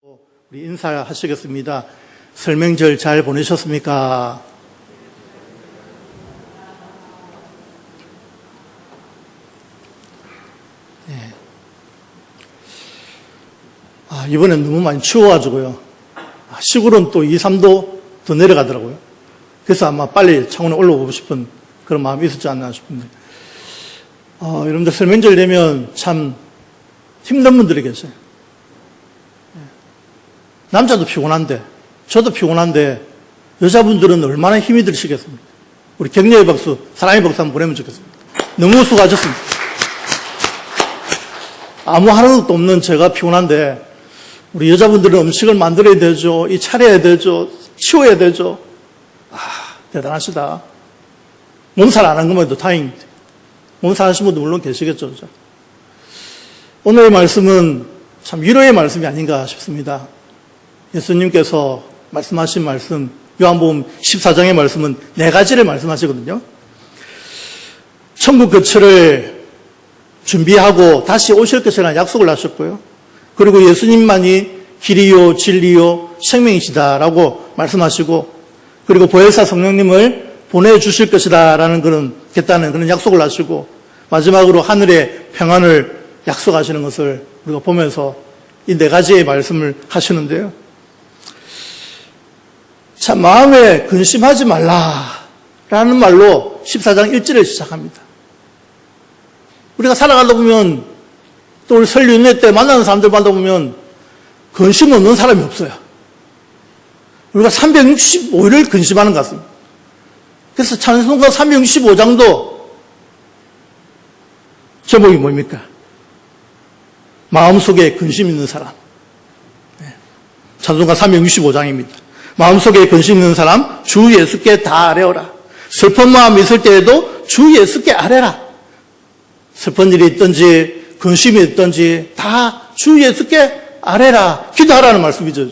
우리 인사하시겠습니다. 설명절 잘 보내셨습니까? 네. 이번엔 너무 많이 추워가지고요. 시골은 또 2, 3도 더 내려가더라고요. 그래서 아마 빨리 창원에 올라오고 싶은 그런 마음이 있었지 않나 싶은데. 여러분들 설명절 되면 참 힘든 분들이 계세요. 남자도 피곤한데, 저도 피곤한데, 여자분들은 얼마나 힘이 드시겠습니까? 우리 격려의 박수, 사랑의 박수 한번 보내면 좋겠습니다. 너무 수고하셨습니다. 아무 하나도 없는 제가 피곤한데, 우리 여자분들은 음식을 만들어야 되죠, 이 차려야 되죠, 치워야 되죠. 대단하시다. 몸살 안 한 것만 해도 다행입니다. 몸살 하신 분도 물론 계시겠죠. 그죠? 오늘의 말씀은 참 위로의 말씀이 아닌가 싶습니다. 예수님께서 말씀하신 말씀, 요한복음 14장의 말씀은 4가지를 말씀하시거든요. 천국 거처를 준비하고 다시 오실 것이라는 약속을 하셨고요. 그리고 예수님만이 길이요 진리요 생명이시다라고 말씀하시고, 그리고 보혜사 성령님을 보내주실 것이다라는 그런 약속을 하시고, 마지막으로 하늘의 평안을 약속하시는 것을 우리가 보면서 이 4가지의 말씀을 하시는데요. 참 마음에 근심하지 말라라는 말로 14장 1절을 시작합니다. 우리가 살아가다 보면, 또 우리 설 연휴 때 만나는 사람들 보다 보면 근심 없는 사람이 없어요. 우리가 365일을 근심하는 것 같습니다. 그래서 찬송가 365장도 제목이 뭡니까? 마음속에 근심 있는 사람. 찬송가 365장입니다. 마음속에 근심 있는 사람, 주 예수께 다 아뢰어라. 슬픈 마음 있을 때에도 주 예수께 아뢰라. 슬픈 일이 있든지 근심이 있든지 다 주 예수께 아뢰라. 기도하라는 말씀이죠.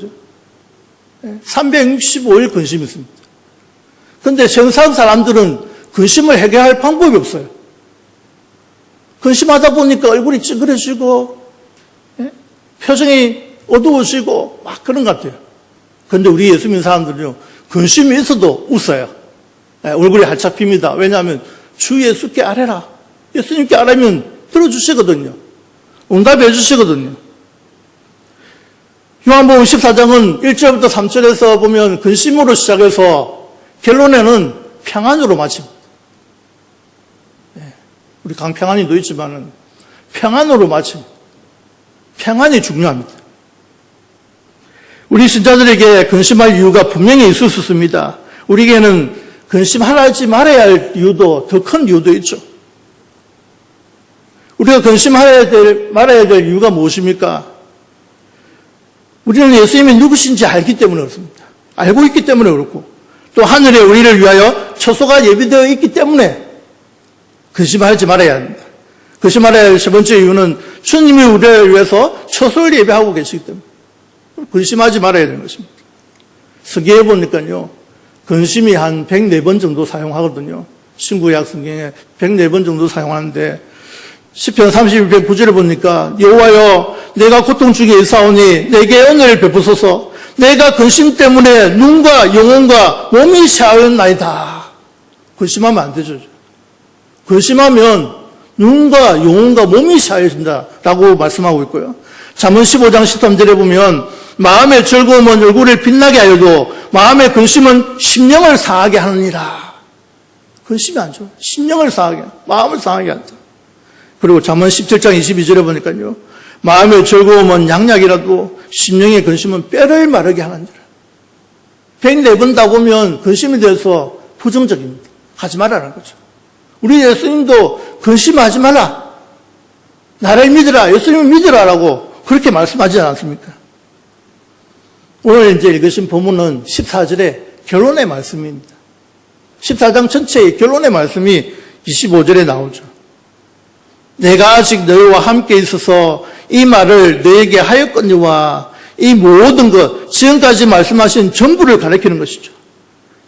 365일 근심이 있습니다. 그런데 세상 사람들은 근심을 해결할 방법이 없어요. 근심하다 보니까 얼굴이 찌그러지고 표정이 어두워지고 막 그런 것 같아요. 그런데 우리 예수 믿는 사람들은요, 근심이 있어도 웃어요. 얼굴이 활짝 핍니다. 왜냐하면 주 예수께 아뢰라. 예수님께 아뢰면 들어주시거든요. 응답해 주시거든요. 요한복음 14장은 1절부터 3절에서 보면 근심으로 시작해서 결론에는 평안으로 마칩니다. 우리 강평안이도 있지만은 평안으로 마칩니다. 평안이 중요합니다. 우리 신자들에게 근심할 이유가 분명히 있을 수 있습니다. 우리에게는 근심하지 말아야 할 이유도, 더 큰 이유도 있죠. 우리가 말아야 될 이유가 무엇입니까? 우리는 예수님이 누구신지 알기 때문에 그렇습니다. 알고 있기 때문에 그렇고, 또 하늘에 우리를 위하여 처소가 예비되어 있기 때문에 근심하지 말아야 합니다. 근심하여야 할 세 번째 이유는 주님이 우리를 위해서 처소를 예비하고 계시기 때문에 근심하지 말아야 되는 것입니다. 성경에 보니까요, 근심이 한 104번 정도 사용하거든요. 신구약 성경에 104번 정도 사용하는데, 시편 31편 9절을 보니까 여호와여 내가 고통 중에 있사오니 내게 은혜를 베푸소서. 내가 근심 때문에 눈과 영혼과 몸이 샤였나이다. 근심하면 안 되죠. 근심하면 눈과 영혼과 몸이 샤여진다라고 말씀하고 있고요. 잠언 15장 13절에 보면 마음의 즐거움은 얼굴을 빛나게 하여도 마음의 근심은 심령을 상하게 하느니라. 근심이 안 좋아요. 심령을 상하게, 마음을 상하게 한다. 그리고 잠언 17장 22절에 보니까요, 마음의 즐거움은 양약이라도 심령의 근심은 뼈를 마르게 하느니라. 104번 다 보면 근심에 대해서 부정적입니다. 하지 말라는 거죠. 우리 예수님도 근심하지 마라. 나를 믿으라. 예수님을 믿으라라고 그렇게 말씀하지 않았습니까? 오늘 이제 읽으신 본문은 14절의 결론의 말씀입니다. 14장 전체의 결론의 말씀이 25절에 나오죠. 내가 아직 너희와 함께 있어서 이 말을 너에게 하였거니와 이 모든 것, 지금까지 말씀하신 전부를 가리키는 것이죠.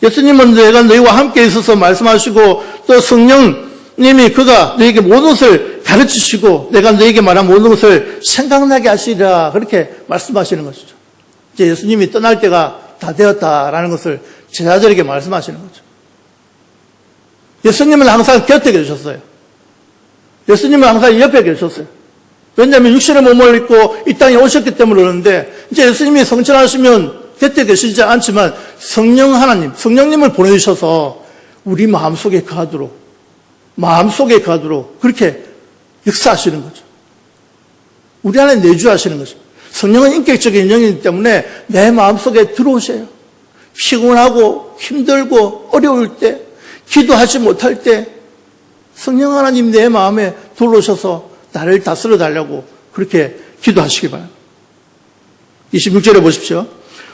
예수님은 내가 너희와 함께 있어서 말씀하시고, 또 성령님이 그가 너에게 모든 것을 가르치시고 내가 너에게 말한 모든 것을 생각나게 하시리라, 그렇게 말씀하시는 것이죠. 이제 예수님이 떠날 때가 다 되었다라는 것을 제자들에게 말씀하시는 거죠. 예수님은 항상 곁에 계셨어요. 예수님은 항상 옆에 계셨어요. 왜냐하면 육신의 몸을 입고 이 땅에 오셨기 때문에 그러는데, 이제 예수님이 성천하시면 곁에 계시지 않지만 성령 하나님, 성령님을 보내주셔서 우리 마음속에 거하도록 그렇게 역사하시는 거죠. 우리 안에 내주하시는 거죠. 성령은 인격적인 영이기 때문에 내 마음속에 들어오세요. 피곤하고 힘들고 어려울 때, 기도하지 못할 때 성령 하나님 내 마음에 들어오셔서 나를 다스려 달라고 그렇게 기도하시기 바랍니다. 26절에 보십시오.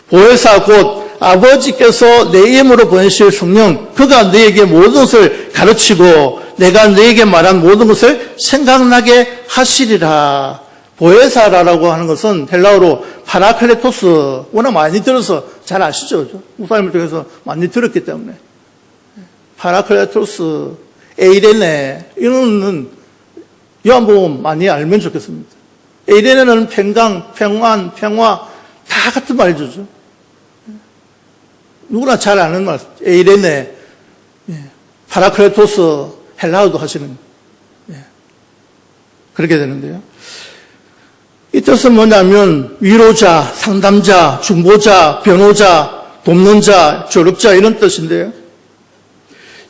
보혜사 곧 아버지께서 내 이름으로 보내실 성령, 그가 너에게 모든 것을 가르치고 내가 너에게 말한 모든 것을 생각나게 하시리라. 보혜사라고 하는 것은 헬라어로 파라클레토스, 워낙 많이 들어서 잘 아시죠? 목사님을 통해서 많이 들었기 때문에. 파라클레토스, 에이레네, 이거는 요한복음 많이 알면 좋겠습니다. 에이레네는 평강, 평안, 평화 다 같은 말이죠. 누구나 잘 아는 말, 에이레네, 파라클레토스, 헬라어도 하시는, 그렇게 되는데요. 이 뜻은 뭐냐면 위로자, 상담자, 중보자, 변호자, 돕는 자, 조력자 이런 뜻인데요.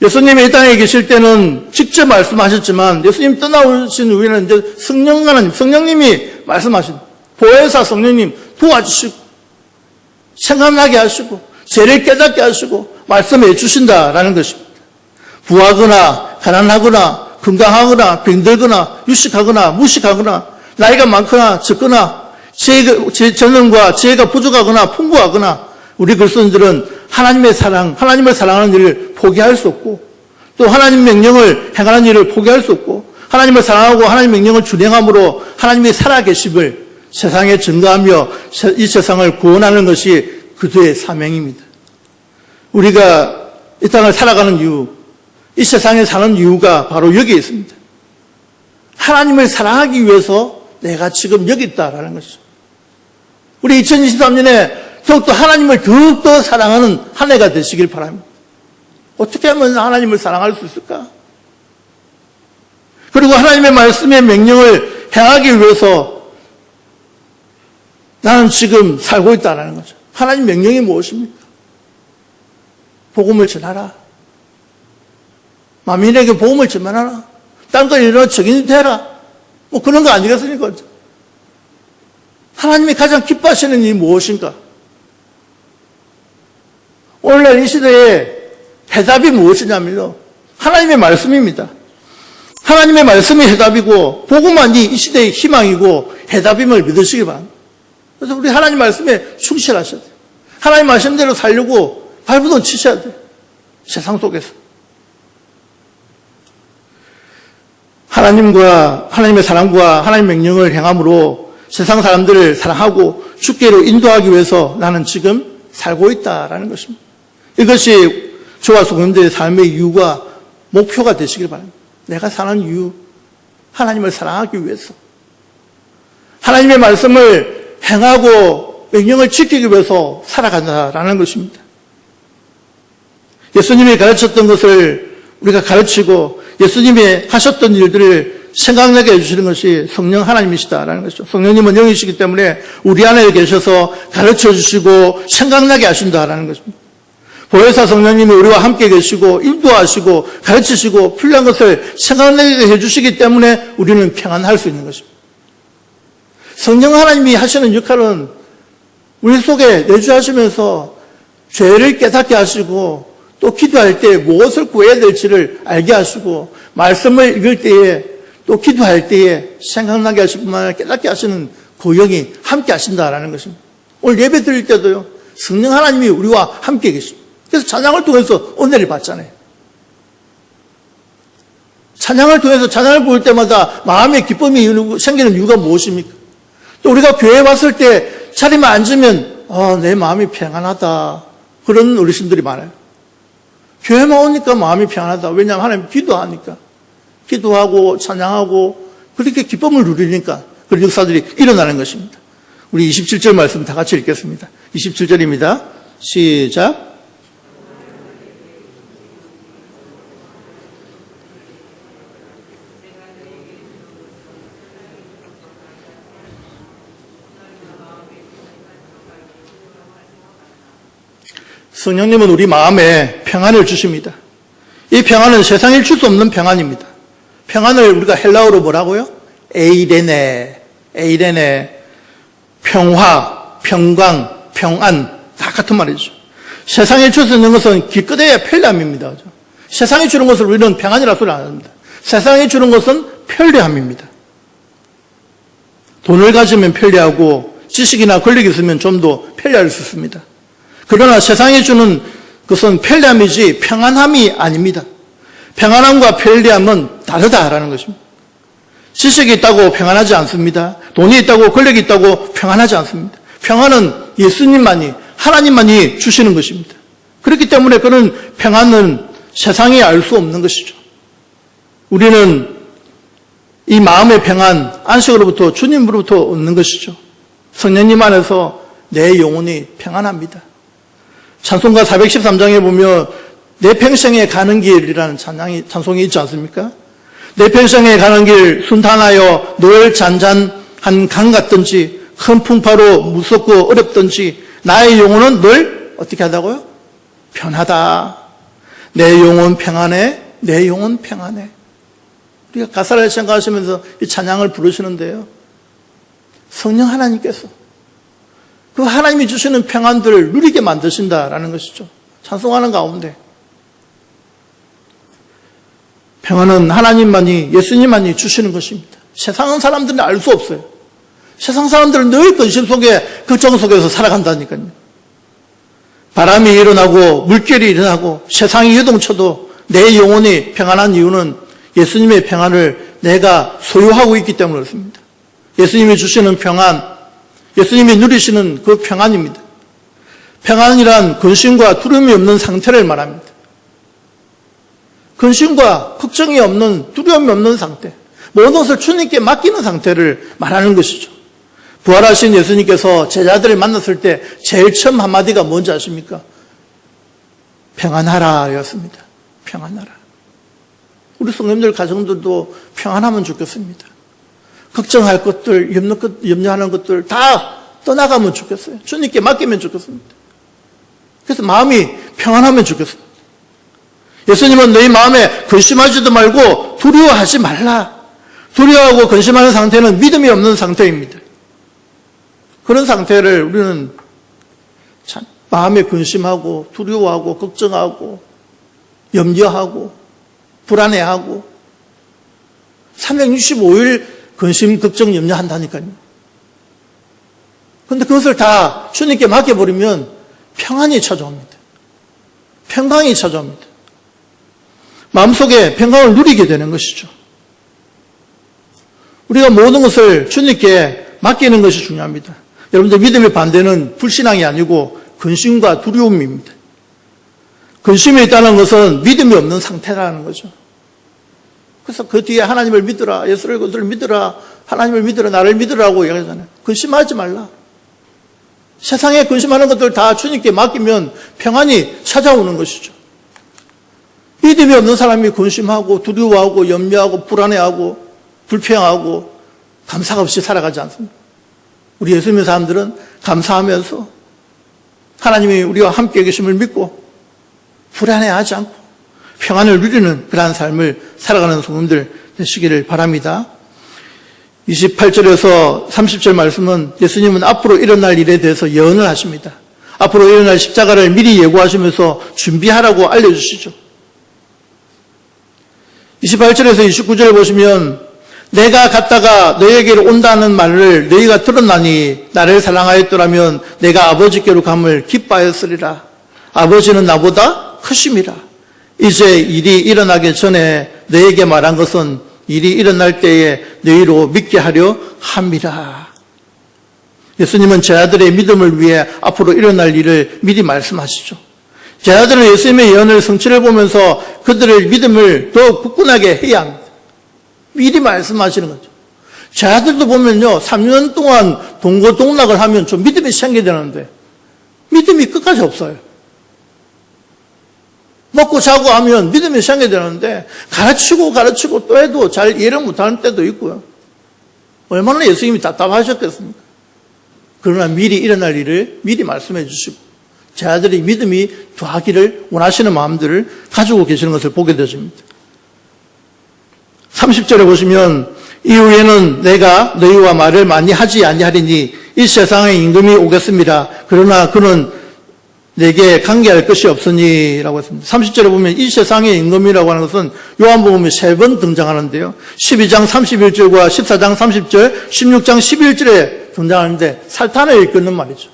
예수님이 이 땅에 계실 때는 직접 말씀하셨지만 예수님 떠나오신 후에는 이제 성령 하나님, 성령님이 말씀하신 보혜사 성령님 도와주시고 생각나게 하시고 죄를 깨닫게 하시고 말씀해 주신다라는 것입니다. 부하거나 가난하거나 건강하거나 병들거나 유식하거나 무식하거나 나이가 많거나 적거나 재능과 지혜가 부족하거나 풍부하거나 우리 그리스도인들은 하나님의 사랑, 하나님을 사랑하는 일을 포기할 수 없고 또 하나님 명령을 행하는 일을 포기할 수 없고 하나님을 사랑하고 하나님 명령을 준행함으로 하나님의 살아계심을 세상에 증거하며 이 세상을 구원하는 것이 그들의 사명입니다. 우리가 이 땅을 살아가는 이유, 이 세상에 사는 이유가 바로 여기에 있습니다. 하나님을 사랑하기 위해서 내가 지금 여기 있다라는 것이죠. 우리 2023년에 더욱더 하나님을 더욱더 사랑하는 한 해가 되시길 바랍니다. 어떻게 하면 하나님을 사랑할 수 있을까? 그리고 하나님의 말씀의 명령을 행하기 위해서 나는 지금 살고 있다는 거죠. 하나님 명령이 무엇입니까? 복음을 전하라. 만민에게 복음을 전하라. 딴 거 일어나 적인이 되라. 뭐 그런 거 아니겠습니까? 하나님이 가장 기뻐하시는 일이 무엇인가? 오늘날 이 시대에 해답이 무엇이냐면요. 하나님의 말씀입니다. 하나님의 말씀이 해답이고 복음만이 이 시대의 희망이고 해답임을 믿으시기 바랍니다. 그래서 우리 하나님 말씀에 충실하셔야 돼요. 하나님 말씀대로 살려고 발부동 치셔야 돼요. 세상 속에서. 하나님의 사랑과 하나님의 명령을 행함으로 세상 사람들을 사랑하고 주께로 인도하기 위해서 나는 지금 살고 있다라는 것입니다. 이것이 저와 성도님들의 삶의 이유가 목표가 되시길 바랍니다. 내가 사는 이유, 하나님을 사랑하기 위해서. 하나님의 말씀을 행하고 명령을 지키기 위해서 살아간다라는 것입니다. 예수님이 가르쳤던 것을 우리가 가르치고 예수님이 하셨던 일들을 생각나게 해주시는 것이 성령 하나님이시다라는 것이죠. 성령님은 영이시기 때문에 우리 안에 계셔서 가르쳐 주시고 생각나게 하신다라는 것입니다. 보혜사 성령님이 우리와 함께 계시고 인도하시고 가르치시고 필요한 것을 생각나게 해주시기 때문에 우리는 평안할 수 있는 것입니다. 성령 하나님이 하시는 역할은 우리 속에 내주하시면서 죄를 깨닫게 하시고 또 기도할 때 무엇을 구해야 될지를 알게 하시고 말씀을 읽을 때에 또 기도할 때에 생각나게 하실 뿐만 아니라 깨닫게 하시는 그 영이 함께 하신다라는 것입니다. 오늘 예배 드릴 때도요. 성령 하나님이 우리와 함께 계십니다. 그래서 찬양을 통해서 은혜를 받잖아요. 찬양을 통해서 찬양을 부를 때마다 마음의 기쁨이 생기는 이유가 무엇입니까? 또 우리가 교회에 왔을 때 자리에 앉으면 내 마음이 평안하다. 그런 어르신들이 많아요. 교회만 오니까 마음이 평안하다. 왜냐하면 하나님 기도하니까. 기도하고 찬양하고 그렇게 기쁨을 누리니까 그런 역사들이 일어나는 것입니다. 우리 27절 말씀 다 같이 읽겠습니다. 27절입니다. 시작. 성령님은 우리 마음에 평안을 주십니다. 이 평안은 세상에 줄 수 없는 평안입니다. 평안을 우리가 헬라어로 뭐라고요? 에이레네, 평화, 평강, 평안 다 같은 말이죠. 세상에 줄 수 있는 것은 기껏해야 편리함입니다. 세상에 주는 것을 우리는 평안이라 소리 안 합니다. 세상에 주는 것은 편리함입니다. 돈을 가지면 편리하고 지식이나 권력이 있으면 좀 더 편리할 수 있습니다. 그러나 세상에 주는 것은 편리함이지 평안함이 아닙니다. 평안함과 편리함은 다르다라는 것입니다. 지식이 있다고 평안하지 않습니다. 돈이 있다고 권력이 있다고 평안하지 않습니다. 평안은 예수님만이, 하나님만이 주시는 것입니다. 그렇기 때문에 그런 평안은 세상이 알 수 없는 것이죠. 우리는 이 마음의 평안, 안식으로부터 주님으로부터 얻는 것이죠. 성령님 안에서 내 영혼이 평안합니다. 찬송가 413장에 보면 내 평생에 가는 길이라는 찬송이 있지 않습니까? 내 평생에 가는 길 순탄하여 늘 잔잔한 강 같든지 큰 풍파로 무섭고 어렵든지 나의 영혼은 늘 어떻게 하다고요? 편하다. 내 영혼 평안해. 내 영혼 평안해. 우리가 가사를 생각하시면서 이 찬양을 부르시는데요. 성령 하나님께서 그 하나님이 주시는 평안들을 누리게 만드신다라는 것이죠. 찬송하는 가운데. 평안은 하나님만이, 예수님만이 주시는 것입니다. 세상 사람들은 알 수 없어요. 세상 사람들은 늘 근심 속에, 걱정 속에서 살아간다니까요. 바람이 일어나고, 물결이 일어나고, 세상이 요동쳐도 내 영혼이 평안한 이유는 예수님의 평안을 내가 소유하고 있기 때문에 그렇습니다. 예수님이 주시는 평안, 예수님이 누리시는 그 평안입니다. 평안이란 근심과 두려움이 없는 상태를 말합니다. 근심과 걱정이 없는, 두려움이 없는 상태, 모든 것을 주님께 맡기는 상태를 말하는 것이죠. 부활하신 예수님께서 제자들을 만났을 때 제일 처음 한마디가 뭔지 아십니까? 평안하라 였습니다. 평안하라. 우리 성도님들 가정들도 평안하면 좋겠습니다. 걱정할 것들, 염려하는 것들 다 떠나가면 좋겠어요. 주님께 맡기면 좋겠습니다. 그래서 마음이 평안하면 좋겠어요. 예수님은 너희 마음에 근심하지도 말고 두려워하지 말라. 두려워하고 근심하는 상태는 믿음이 없는 상태입니다. 그런 상태를 우리는 참 마음에 근심하고 두려워하고 걱정하고 염려하고 불안해하고 365일 근심, 걱정, 염려한다니까요. 그런데 그것을 다 주님께 맡겨버리면 평안이 찾아옵니다. 평강이 찾아옵니다. 마음속에 평강을 누리게 되는 것이죠. 우리가 모든 것을 주님께 맡기는 것이 중요합니다. 여러분들 믿음의 반대는 불신앙이 아니고 근심과 두려움입니다. 근심이 있다는 것은 믿음이 없는 상태라는 거죠. 그래서 그 뒤에 하나님을 믿으라, 예수를 그것을 믿으라, 하나님을 믿으라, 나를 믿으라고 얘기하잖아요. 근심하지 말라. 세상에 근심하는 것들 다 주님께 맡기면 평안이 찾아오는 것이죠. 믿음이 없는 사람이 근심하고 두려워하고 염려하고 불안해하고 불평하고 감사가 없이 살아가지 않습니다. 우리 예수 믿는 사람들은 감사하면서 하나님이 우리와 함께 계심을 믿고 불안해하지 않고 평안을 누리는 그러한 삶을 살아가는 성도들 되시기를 바랍니다. 28절에서 30절 말씀은 예수님은 앞으로 일어날 일에 대해서 예언을 하십니다. 앞으로 일어날 십자가를 미리 예고하시면서 준비하라고 알려주시죠. 28절에서 29절을 보시면 내가 갔다가 너희에게로 온다는 말을 너희가 들었나니 나를 사랑하였더라면 내가 아버지께로 감을 기뻐하였으리라. 아버지는 나보다 크심이라. 이제 일이 일어나기 전에 너희에게 말한 것은 일이 일어날 때에 너희로 믿게 하려 함이라. 예수님은 제자들의 믿음을 위해 앞으로 일어날 일을 미리 말씀하시죠. 제자들은 예수님의 예언을 성취를 보면서 그들의 믿음을 더 굳건하게 해야 합니다. 미리 말씀하시는 거죠. 제 아들도 보면요, 3년 동안 동고동락을 하면 좀 믿음이 생겨야 되는데, 믿음이 끝까지 없어요. 먹고 자고 하면 믿음이 생겨야 되는데, 가르치고 또 해도 잘 이해를 못하는 때도 있고요. 얼마나 예수님이 답답하셨겠습니까? 그러나 미리 일어날 일을 미리 말씀해 주시고, 제 아들이 믿음이 더하기를 원하시는 마음들을 가지고 계시는 것을 보게 되십니다. 30절에 보시면, 이후에는 내가 너희와 말을 많이 하지 아니하리니 이 세상에 임금이 오겠습니다. 그러나 그는 내게 관계할 것이 없으니 라고 했습니다. 30절에 보면 이 세상의 임금이라고 하는 것은 요한복음에 3번 등장하는데요. 12장 31절과 14장 30절, 16장 11절에 등장하는데 사탄을 이끄는 말이죠.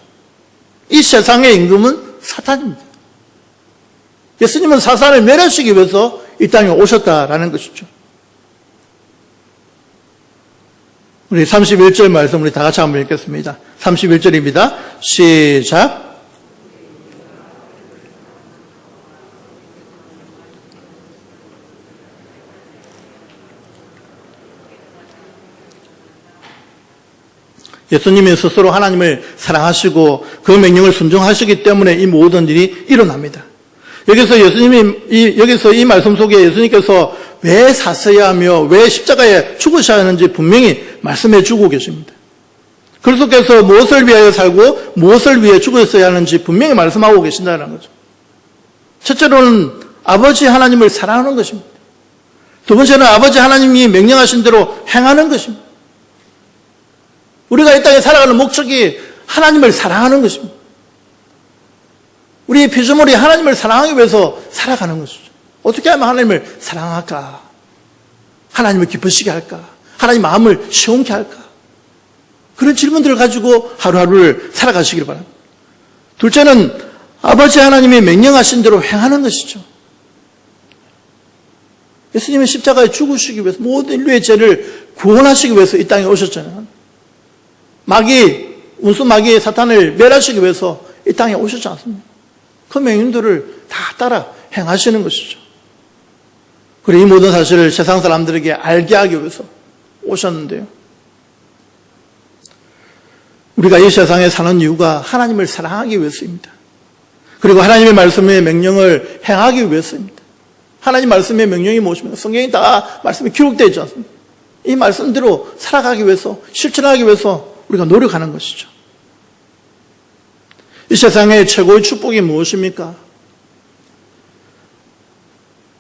이 세상의 임금은 사탄입니다. 예수님은 사탄을 멸하시기 위해서 이 땅에 오셨다라는 것이죠. 우리 31절 말씀 우리 다 같이 한번 읽겠습니다. 31절입니다. 시작. 예수님이 스스로 하나님을 사랑하시고 그 명령을 순종하시기 때문에 이 모든 일이 일어납니다. 여기서 이 말씀 속에 예수님께서 왜 사셔야 하며 왜 십자가에 죽으셔야 하는지 분명히 말씀해 주고 계십니다. 그리스도께서 무엇을 위하여 살고 무엇을 위해 죽었어야 하는지 분명히 말씀하고 계신다는 거죠. 첫째로는 아버지 하나님을 사랑하는 것입니다. 두 번째는 아버지 하나님이 명령하신 대로 행하는 것입니다. 우리가 이 땅에 살아가는 목적이 하나님을 사랑하는 것입니다. 우리의 피조물이 하나님을 사랑하기 위해서 살아가는 것이죠. 어떻게 하면 하나님을 사랑할까? 하나님을 기쁘시게 할까? 하나님 마음을 시원케 할까? 그런 질문들을 가지고 하루하루를 살아가시길 바랍니다. 둘째는 아버지 하나님이 명령하신 대로 행하는 것이죠. 예수님은 십자가에 죽으시기 위해서 모든 인류의 죄를 구원하시기 위해서 이 땅에 오셨잖아요. 운수 마귀의 사탄을 멸하시기 위해서 이 땅에 오셨지 않습니까? 그 명령들을 다 따라 행하시는 것이죠. 그리고 이 모든 사실을 세상 사람들에게 알게 하기 위해서 오셨는데요. 우리가 이 세상에 사는 이유가 하나님을 사랑하기 위해서입니다. 그리고 하나님의 말씀의 명령을 행하기 위해서입니다. 하나님 말씀의 명령이 무엇입니까? 성경이 다 말씀이 기록되어 있지 않습니까? 이 말씀대로 살아가기 위해서, 실천하기 위해서 우리가 노력하는 것이죠. 이 세상의 최고의 축복이 무엇입니까?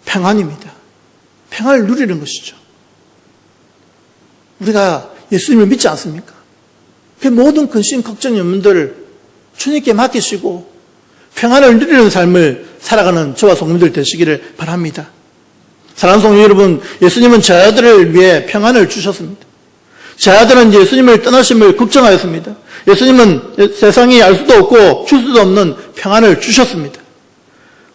평안입니다. 평안을 누리는 것이죠. 우리가 예수님을 믿지 않습니까? 그 모든 근심, 걱정, 염려들을 주님께 맡기시고 평안을 누리는 삶을 살아가는 저와 성도님들 되시기를 바랍니다. 사랑하는 성도 여러분, 예수님은 제 아들을 위해 평안을 주셨습니다. 제 아들은 예수님을 떠나심을 걱정하였습니다. 예수님은 세상이 알 수도 없고 줄 수도 없는 평안을 주셨습니다.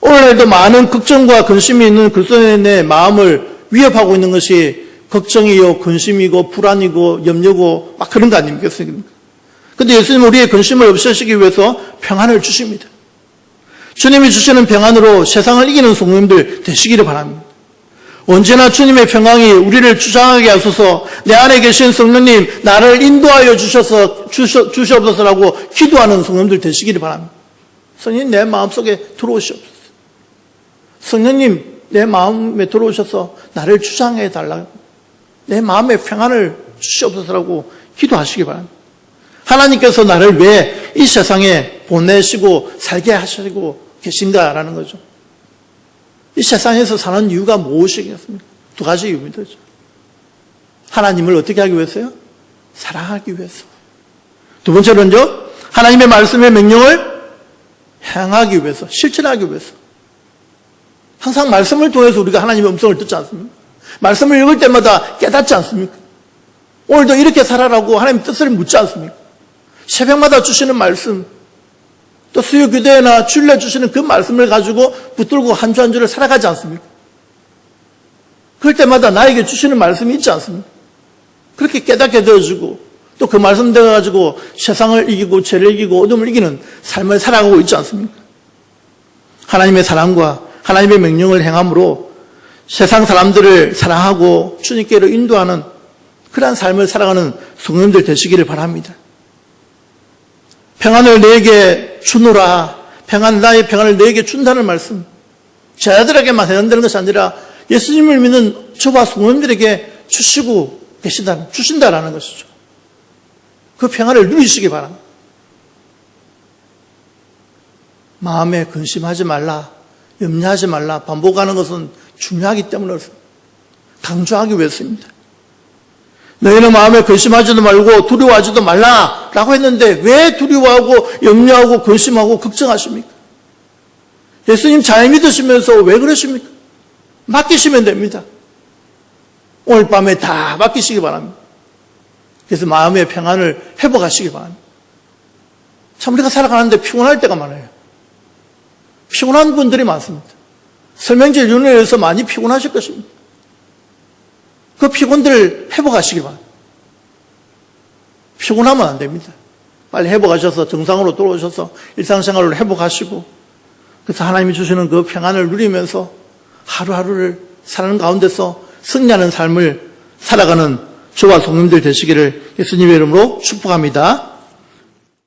오늘날도 많은 걱정과 근심이 있는 그리스도인의 마음을 위협하고 있는 것이 걱정이요, 근심이고, 불안이고, 염려고 막 그런 거 아닙니까? 그런데 예수님은 우리의 근심을 없애시기 위해서 평안을 주십니다. 주님이 주시는 평안으로 세상을 이기는 성도님들 되시기를 바랍니다. 언제나 주님의 평강이 우리를 주장하게 하소서. 내 안에 계신 성령님 나를 인도하여 주시옵소서라고 기도하는 성도님들 되시기를 바랍니다. 성령님 내 마음속에 들어오시옵소서. 성령님 내 마음에 들어오셔서 나를 주장해 달라고, 내 마음에 평안을 주시옵소서라고 기도하시기 바랍니다. 하나님께서 나를 왜 이 세상에 보내시고 살게 하시고 계신가라는 거죠. 이 세상에서 사는 이유가 무엇이겠습니까? 두 가지 이유입니다. 하나님을 어떻게 하기 위해서요? 사랑하기 위해서. 두 번째로는요, 하나님의 말씀의 명령을 행하기 위해서, 실천하기 위해서. 항상 말씀을 통해서 우리가 하나님의 음성을 듣지 않습니까? 말씀을 읽을 때마다 깨닫지 않습니까? 오늘도 이렇게 살아라고 하나님의 뜻을 묻지 않습니까? 새벽마다 주시는 말씀, 또 수요 교대나 주일날 주시는 그 말씀을 가지고 붙들고 한 주 한 주를 살아가지 않습니까? 그럴 때마다 나에게 주시는 말씀이 있지 않습니까? 그렇게 깨닫게 되어지고 또 그 말씀 되어가지고 세상을 이기고 죄를 이기고 어둠을 이기는 삶을 살아가고 있지 않습니까? 하나님의 사랑과 하나님의 명령을 행함으로 세상 사람들을 사랑하고 주님께로 인도하는 그러한 삶을 살아가는 성도님들 되시기를 바랍니다. 평안을 내게 주노라. 나의 평안을 내게 준다는 말씀. 제 아들에게만 해당되는 것이 아니라 예수님을 믿는 저와 성도님들에게 주신다라는 것이죠. 그 평안을 누리시기 바랍니다. 마음에 근심하지 말라, 염려하지 말라, 반복하는 것은 중요하기 때문에 강조하기 위해서입니다. 너희는 마음에 근심하지도 말고 두려워하지도 말라라고 했는데 왜 두려워하고 염려하고 근심하고 걱정하십니까? 예수님 잘 믿으시면서 왜 그러십니까? 맡기시면 됩니다. 오늘 밤에 다 맡기시기 바랍니다. 그래서 마음의 평안을 회복하시기 바랍니다. 참 우리가 살아가는데 피곤할 때가 많아요. 피곤한 분들이 많습니다. 설명절 윤회에서 많이 피곤하실 것입니다. 그 피곤들을 회복하시기 바랍니다. 피곤하면 안 됩니다. 빨리 회복하셔서 정상으로 돌아오셔서 일상생활을 회복하시고 그래서 하나님이 주시는 그 평안을 누리면서 하루하루를 사는 가운데서 승리하는 삶을 살아가는 저와 성도님들 되시기를 예수님의 이름으로 축복합니다.